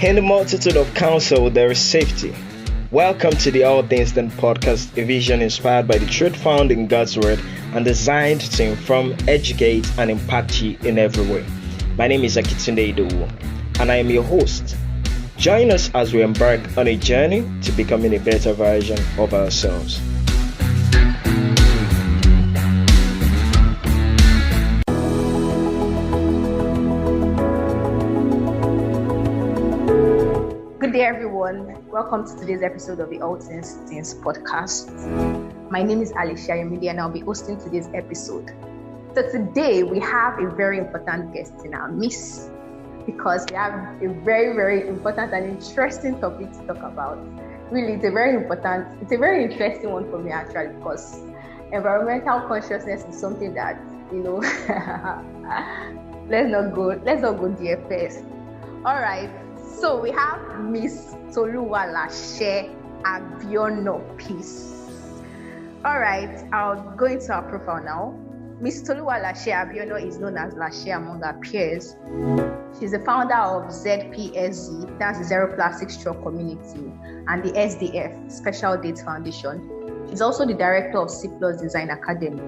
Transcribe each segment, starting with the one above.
In the multitude of counsel, there is safety. Welcome to the All Things Done podcast, a vision inspired by the truth found in God's Word and designed to inform, educate, and impact you in every way. My name is Akitunde Idowu, and I am your host. Join us as we embark on a journey to becoming a better version of ourselves. Good day, everyone. Welcome to today's episode of the All Things podcast. My name is Ayomide, and I'll be hosting today's episode. So today we have a very important guest in our midst because we have a very, very important and interesting topic to talk about. Really, it's a very interesting one for me actually, because environmental consciousness is something that, let's not go there first. All right. So we have Miss Toluwalase Abiono Peace. All right, I'll go into our profile now. Miss Toluwalase Abiono is known as Lashe among her peers. She's the founder of ZPSZ, that's the Zero Plastic Straw Community, and the SDF, Special Dates Foundation. She's also the director of C+ Design Academy.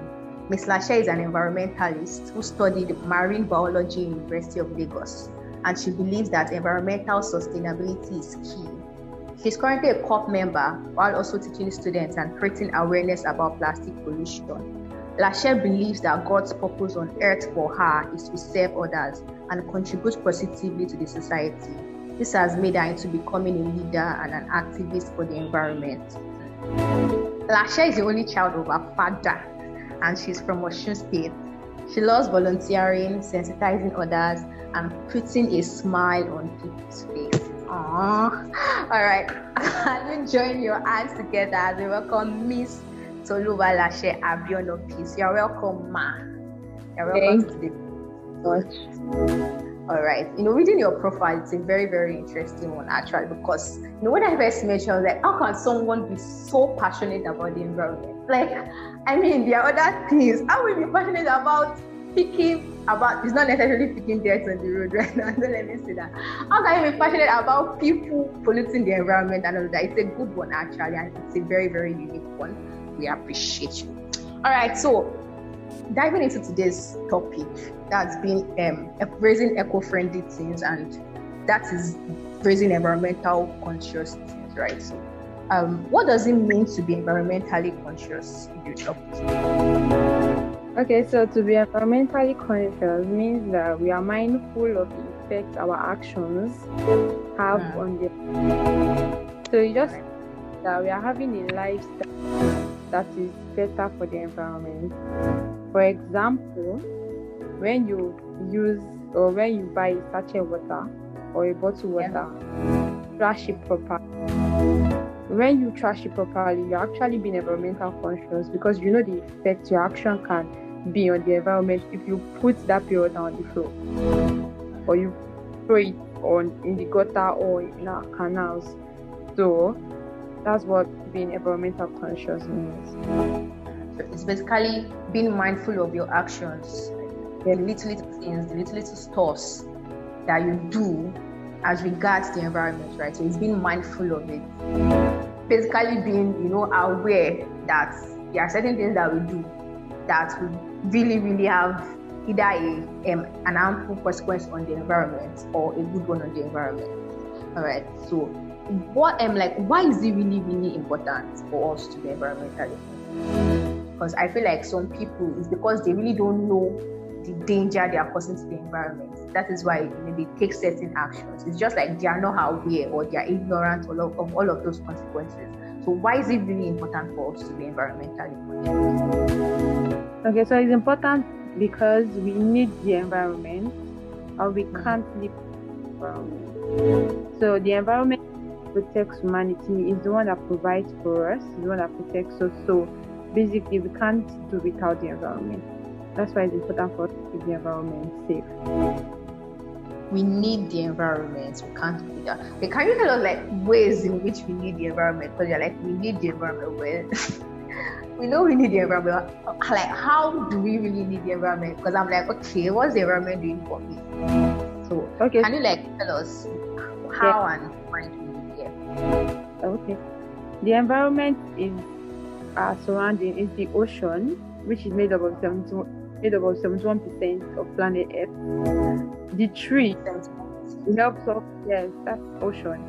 Miss Lashe is an environmentalist who studied marine biology in the University of Lagos, and she believes that environmental sustainability is key. She's currently a COP member while also teaching students and creating awareness about plastic pollution. Lashe believes that God's purpose on earth for her is to serve others and contribute positively to the society. This has made her into becoming a leader and an activist for the environment. Lashe is the only child of her father, and she's from Osun State. She loves volunteering, sensitizing others, and putting a smile on people's face. Aww. All right. Can you join your hands together as we welcome Miss Toluwalase Abiono Peace? You're welcome, ma. You're welcome to the All right. Reading your profile, it's a very, very interesting one actually, because when I first met you, I was like, how can someone be so passionate about the environment? There are other things. How will you be passionate about it's not necessarily picking dirt on the road right now. Don't let me say that. How can you be passionate about people polluting the environment and all that? It's a good one actually, and it's a very, very unique one. We appreciate you. All right, so diving into today's topic, that's been raising eco-friendly things, and that is raising environmental conscious things, right? So, what does it mean to be environmentally conscious? Okay, so to be environmentally conscious means that we are mindful of the effect our actions have on the. So it just that we are having a lifestyle that is better for the environment. For example, when you use or when you buy a sachet water or a bottle water, trash it properly. When you trash it properly, you're actually being environmental conscious because you know the effect your action can be on the environment if you put that pure water on the floor or you throw it in the gutter or in our canals. So that's what being environmental conscious means. So it's basically being mindful of your actions, the little things, the little stuffs that you do as regards the environment, right? So it's being mindful of it. Basically being, aware that there are certain things that we do that will really, really have either an harmful consequence on the environment or a good one on the environment. All right. So why is it really, really important for us to be environmentally conscious? Because I feel like some people, it's because they really don't know the danger they are causing to the environment. That is why they take certain actions. It's just like they are not aware or they are ignorant of all of those consequences. So why is it really important for us to be environmentally conscious? Okay, so it's important because we need the environment or we can't live without the environment. So the environment protects humanity, is the one that provides for us, is the one that protects us. So basically we can't do without the environment. That's why it's important for us to keep the environment safe. We need the environment. We can't do that. Okay, can you tell us ways in which we need the environment? Because you're we need the environment. Well, we know we need the environment. How do we really need the environment? Because I'm okay, what's the environment doing for me? So Okay. Can you tell us how and why do we live here? Okay. The environment is our surrounding, is the ocean, which is made up of 71% of planet Earth. The tree helps us, yes, that's ocean.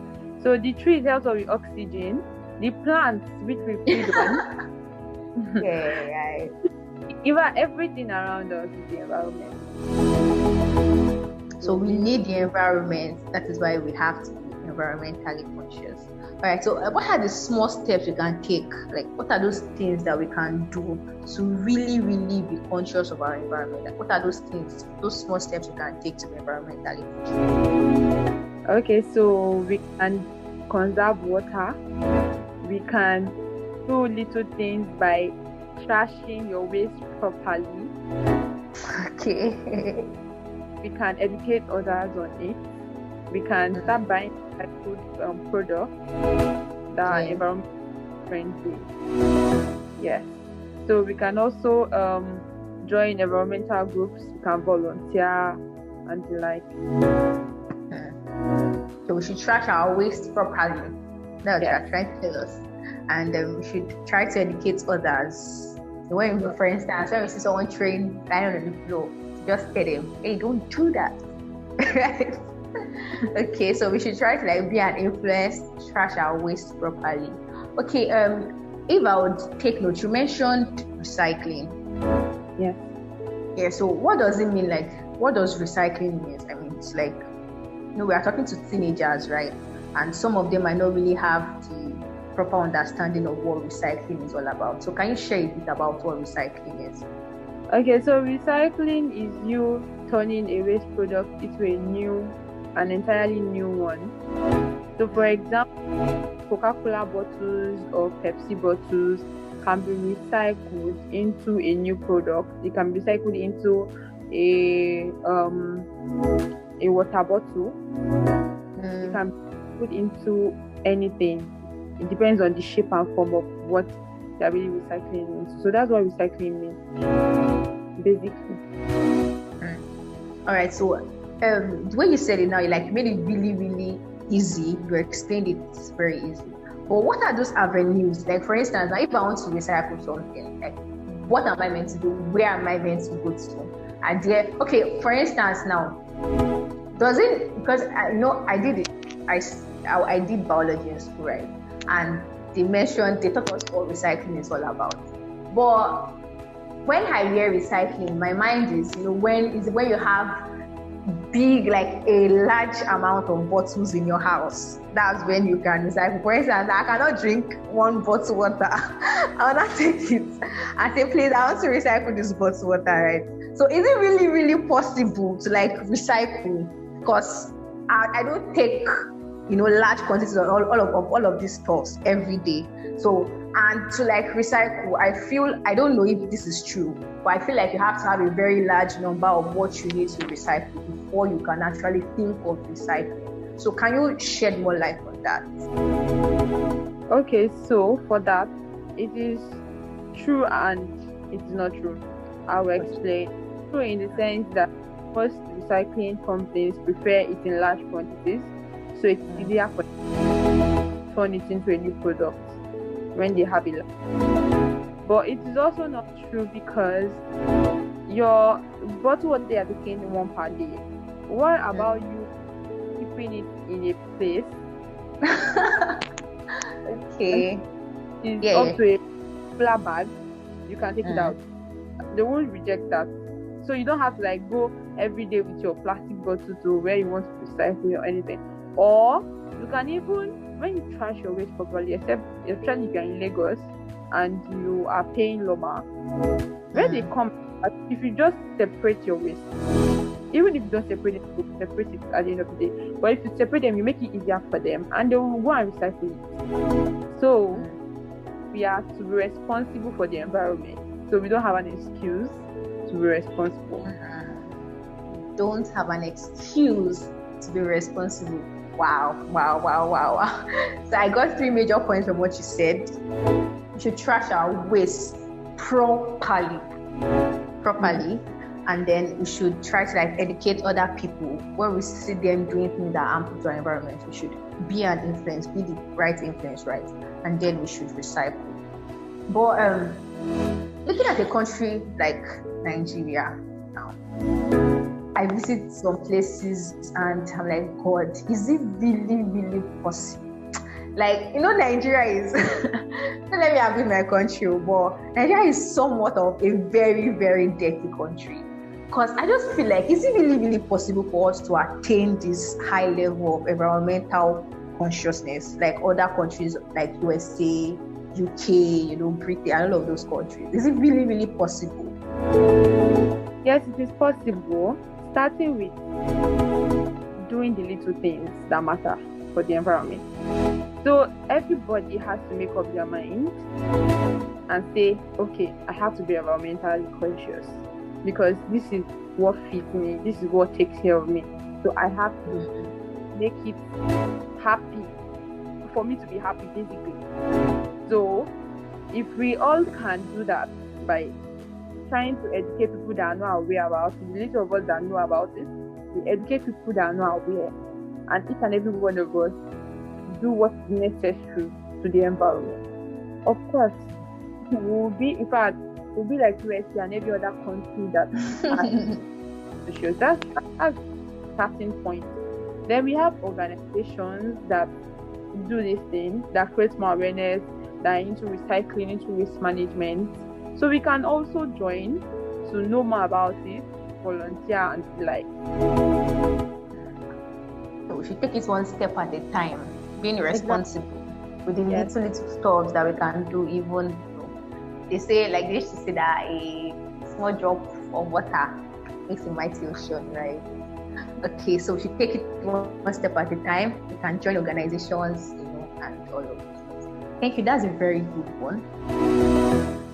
So the trees helps us with oxygen. The plants, which we feed on. Yeah, right. Even everything around us is the environment. So we need the environment. That is why we have to be environmentally conscious. All right. So what are the small steps we can take? What are those things that we can do to really, really be conscious of our environment? What are those things, those small steps we can take to be environmentally conscious? Okay. So we can conserve water. We can do little things by trashing your waste properly. Okay. We can educate others on it. We can start buying food products that are environment friendly. Yes. So we can also join environmental groups. We can volunteer and the like. So we should trash our waste properly. That's what you're trying to tell us. And we should try to educate others. So when, for instance, when we see someone train lying on the floor, just tell them, hey, don't do that. Right? Okay, so we should try to be an influence, trash our waste properly. Okay, if I would take note, you mentioned recycling. Yeah. Yeah, so what does it mean? What does recycling mean? I mean, it's we are talking to teenagers, right? And some of them might not really have the proper understanding of what recycling is all about. So can you share a bit about what recycling is? Okay, so recycling is you turning a waste product into an entirely new one. So for example, Coca-Cola bottles or Pepsi bottles can be recycled into a new product. It can be recycled into a water bottle. It can be put into anything. It depends on the shape and form of what they're really recycling into. So that's what recycling means, basically. All right. So the way you said it now, you made it really, really easy. You explained it very easy. But what are those avenues? For instance, now if I want to recycle something, what am I meant to do? Where am I meant to go to? And okay, for instance, now, does it, because I know I did it, I did biology in school, right? And they taught us what recycling is all about. But when I hear recycling, my mind is, when you have big, a large amount of bottles in your house. That's when you can recycle. For instance, I cannot drink one bottle water. I want to take it and say, please, I want to recycle this bottle water, right? So is it really, really possible to recycle? Because I don't take large quantities of all of these stuffs every day. So, and to recycle, I don't know if this is true, but I feel you have to have a very large number of what you need to recycle before you can actually think of recycling. So can you shed more light on that? Okay, so for that, it is true and it is not true. I will explain. True in the sense that most recycling companies prefer it in large quantities, so it's easier for them to turn it into a new product when they have it. But it is also not true, because your bottle water they are taking one per day. What about you keeping it in a place? Okay. It's up to a flat bag. You can take it out. They won't reject that. So you don't have to go every day with your plastic bottle to where you want to recycle or anything. Or you can even, when you trash your waste properly, especially if you're in Lagos and you are paying Loma, when they come, if you just separate your waste, even if you don't separate it, you separate it at the end of the day. But if you separate them, you make it easier for them and they will go and recycle it. So we are to be responsible for the environment. So we don't have an excuse to be responsible. Don't have an excuse to be responsible. Wow. So I got 3 major points from what you said. We should trash our waste properly. and then we should try to like educate other people. When we see them doing things that harm to our environment, we should be an influence, be the right influence, right? And then we should recycle. But looking at a country like Nigeria now, I visit some places and I'm like, God, is it really, really possible? Like, Nigeria is, don't let me abuse my country, but Nigeria is somewhat of a very, very dirty country. Because I just feel like, is it really, really possible for us to attain this high level of environmental consciousness like other countries like USA, UK, Britain, and all of those countries? Is it really, really possible? Yes, it is possible, starting with doing the little things that matter for the environment. So everybody has to make up their mind and say, okay, I have to be environmentally conscious because this is what fits me, this is what takes care of me. So I have to make it happy, for me to be happy, basically. So if we all can do that by trying to educate people that are not aware about it, the little of us that know about it, we educate people that are not aware, and each and every one of us do what's necessary to the environment. Of course, we'll be like USA and every other country that has issues. That's a starting point. Then we have organizations that do this thing, that create more awareness, that are into recycling, into waste management. So we can also join to know more about it, volunteer and the like. So we should take it one step at a time, being responsible with the little stuff that we can do. Even they say, like they used to say that a small drop of water makes a mighty ocean, right? Okay, so we should take it one step at a time. We can join organizations, and all of this. Thank you. That's a very good one.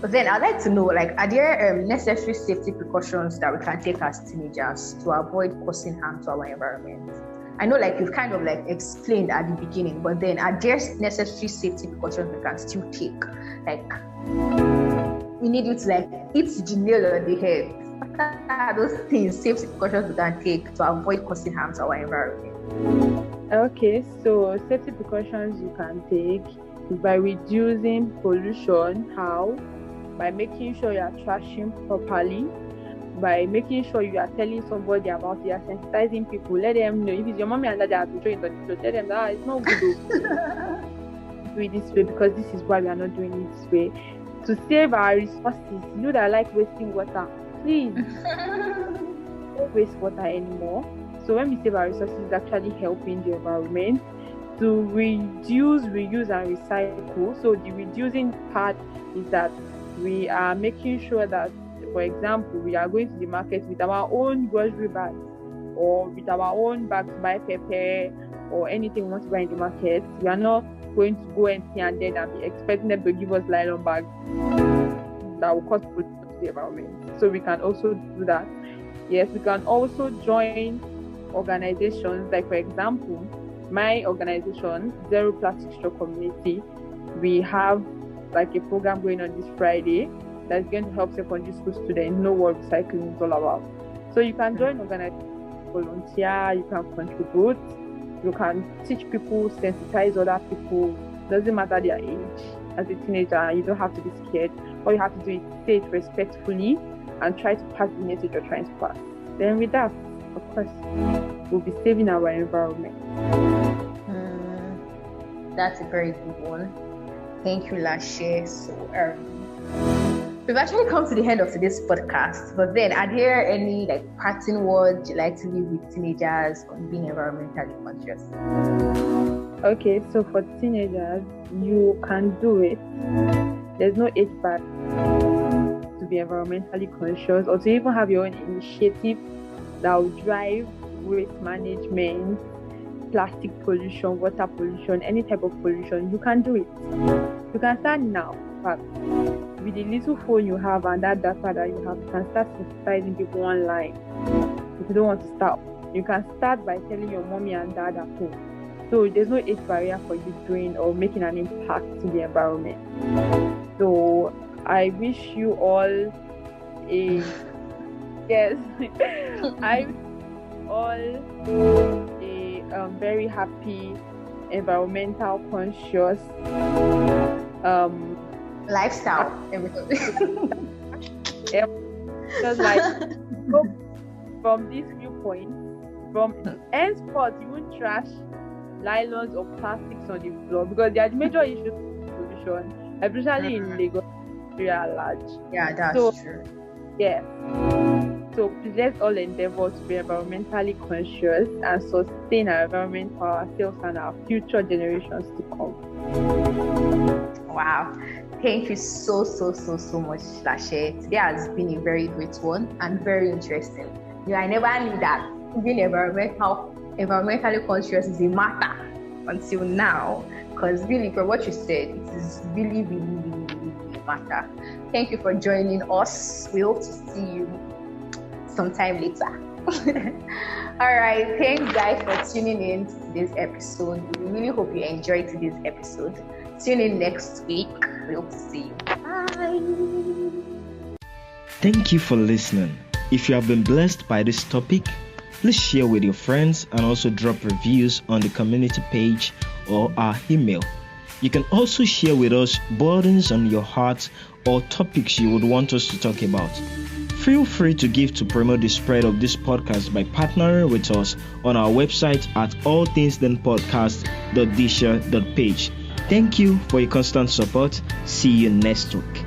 But then I'd like to know, like, are there necessary safety precautions that we can take as teenagers to avoid causing harm to our environment? I know, like, you've kind of like explained at the beginning, but then are there necessary safety precautions we can still take? Like, we need you to like hit the nail on the head. What are those things, safety precautions we can take to avoid causing harm to our environment? Okay, so safety precautions you can take by reducing pollution. How? By making sure you are trashing properly, by making sure you are telling somebody about it, you are sensitizing people. Let them know. If it's your mommy and daddy that have been showing the tell them that it's not good to do it this way, because this is why we are not doing it this way. To save our resources, you that like wasting water, please don't waste water anymore. So when we save our resources, it's actually helping the environment. To reduce, reuse, and recycle. So the reducing part is that we are making sure that, for example, we are going to the market with our own grocery bags or with our own bags to buy pepper or anything we want to buy in the market. We are not going to go empty and then and be expecting them to give us nylon bags that will cause pollution to the environment. So we can also do that. Yes, we can also join organizations like, for example, my organization, Zero Plastic Straw Community. We have like a program going on this Friday that's going to help secondary school students know what recycling is all about. So you can join organizations, volunteer, you can contribute, you can teach people, sensitize other people. Doesn't matter their age. As a teenager, you don't have to be scared. All you have to do is say it respectfully and try to pass the message you're trying to pass. Then with that, of course, we'll be saving our environment. That's a very good one. Thank you, Lashe. So we've actually come to the end of today's podcast. But then, are there any like parting words you like to leave with teenagers on being environmentally conscious? Okay, so for teenagers, you can do it. There's no age bar to be environmentally conscious or to even have your own initiative that will drive waste management, plastic pollution, water pollution, any type of pollution. You can do it. You can start now. But with the little phone you have and that data that you have, you can start sensitizing people online. If you don't want to start, you can start by telling your mommy and dad at home. So there's no age barrier for you doing or making an impact to the environment. So I wish you all a Yes, I'm all a very happy, environmental conscious lifestyle. Just like from this viewpoint, from henceforth you won't trash nylons or plastics on the floor because they are the major issues of pollution, especially in Lagos area at large. Yeah, that's true. Yeah. So please let's all endeavor to be environmentally conscious and sustain our environment for ourselves and our future generations to come. Wow. Thank you so much, Lashe. Today has been a very great one and very interesting. I never knew that being environmentally conscious is a matter until now. Because really, from what you said, it is really a matter. Thank you for joining us. We hope to see you sometime later. All right. Thanks, guys, for tuning in to today's episode. We really hope you enjoyed today's episode. Tune in next week. We hope to see you. Bye. Thank you for listening. If you have been blessed by this topic, please share with your friends and also drop reviews on the community page or our email. You can also share with us burdens on your heart or topics you would want us to talk about. Feel free to give to promote the spread of this podcast by partnering with us on our website at allthingsdenpodcast.disha.page. Thank you for your constant support. See you next week.